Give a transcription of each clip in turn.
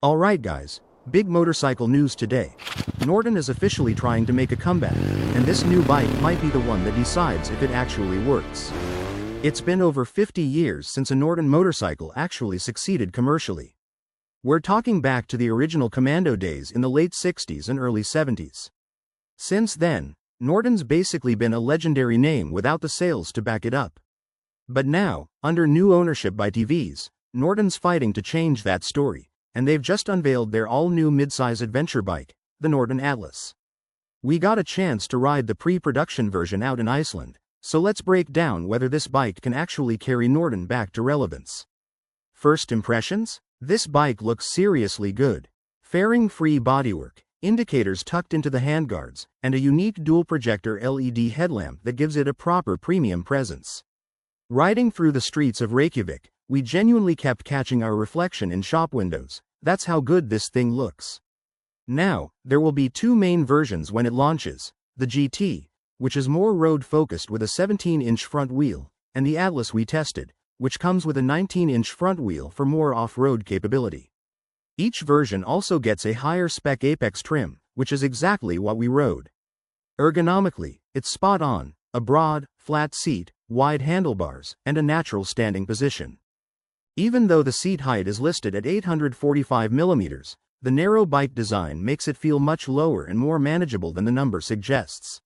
Alright guys, big motorcycle news today. Norton is officially trying to make a comeback, and this new bike might be the one that decides if it actually works. It's been over 50 years since a Norton motorcycle actually succeeded commercially. We're talking back to the original Commando days in the late 60s and early 70s. Since then, Norton's basically been a legendary name without the sales to back it up. But now, under new ownership by TVs, Norton's fighting to change that story, and they've just unveiled their all-new midsize adventure bike, the Norton Atlas. We got a chance to ride the pre-production version out in Iceland, so let's break down whether this bike can actually carry Norton back to relevance. First impressions? This bike looks seriously good. Fairing-free bodywork, indicators tucked into the handguards, and a unique dual-projector LED headlamp that gives it a proper premium presence. Riding through the streets of Reykjavik, we genuinely kept catching our reflection in shop windows. That's how good this thing looks. Now, there will be two main versions when it launches: the GT, which is more road-focused with a 17-inch front wheel, and the Atlas we tested, which comes with a 19-inch front wheel for more off-road capability. Each version also gets a higher-spec Apex trim, which is exactly what we rode. Ergonomically, it's spot on: a broad, flat seat, wide handlebars, and a natural standing position. Even though the seat height is listed at 845 mm, the narrow bike design makes it feel much lower and more manageable than the number suggests.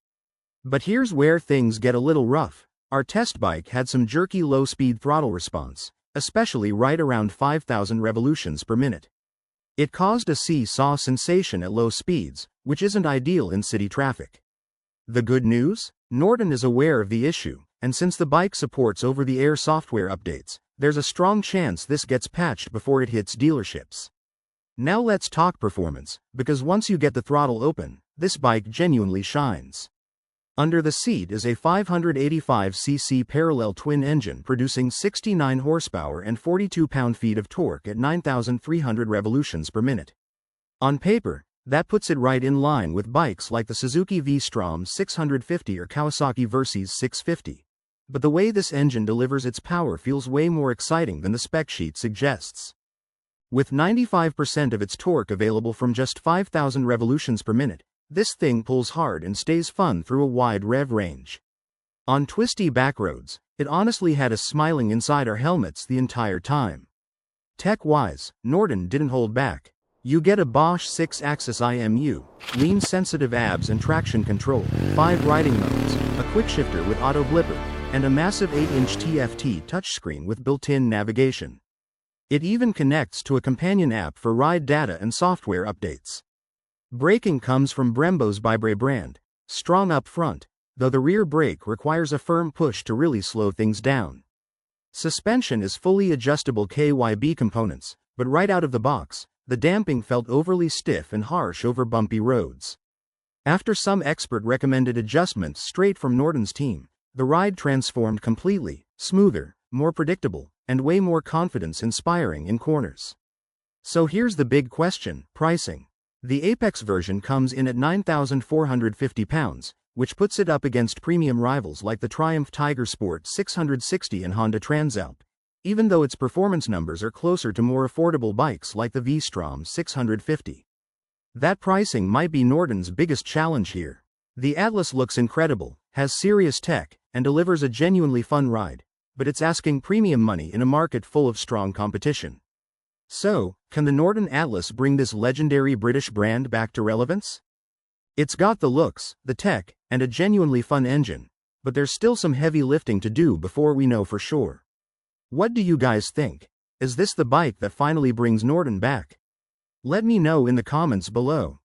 But here's where things get a little rough. Our test bike had some jerky low-speed throttle response, especially right around 5,000 revolutions per minute. It caused a seesaw sensation at low speeds, which isn't ideal in city traffic. The good news? Norton is aware of the issue, and since the bike supports over-the-air software updates, there's a strong chance this gets patched before it hits dealerships. Now let's talk performance, because once you get the throttle open, this bike genuinely shines. Under the seat is a 585cc parallel twin engine producing 69 horsepower and 42 pound-feet of torque at 9,300 revolutions per minute. On paper, that puts it right in line with bikes like the Suzuki V-Strom 650 or Kawasaki Versys 650. But the way this engine delivers its power feels way more exciting than the spec sheet suggests. With 95% of its torque available from just 5,000 revolutions per minute, this thing pulls hard and stays fun through a wide rev range. On twisty backroads, it honestly had us smiling inside our helmets the entire time. Tech-wise, Norton didn't hold back. You get a Bosch 6-axis IMU, lean-sensitive ABS and traction control, 5 riding modes, a quickshifter with auto blipper, and a massive 8-inch TFT touchscreen with built-in navigation. It even connects to a companion app for ride data and software updates. Braking comes from Brembo's Bybre brand, strong up front, though the rear brake requires a firm push to really slow things down. Suspension is fully adjustable KYB components, but right out of the box, the damping felt overly stiff and harsh over bumpy roads. After some expert-recommended adjustments straight from Norton's team, the ride transformed completely, smoother, more predictable, and way more confidence-inspiring in corners. So here's the big question: pricing. The Apex version comes in at £9,450, which puts it up against premium rivals like the Triumph Tiger Sport 660 and Honda Transalp, even though its performance numbers are closer to more affordable bikes like the V-Strom 650. That pricing might be Norton's biggest challenge here. The Atlas looks incredible, has serious tech, and delivers a genuinely fun ride, but it's asking premium money in a market full of strong competition. So, can the Norton Atlas bring this legendary British brand back to relevance? It's got the looks, the tech, and a genuinely fun engine, but there's still some heavy lifting to do before we know for sure. What do you guys think? Is this the bike that finally brings Norton back? Let me know in the comments below.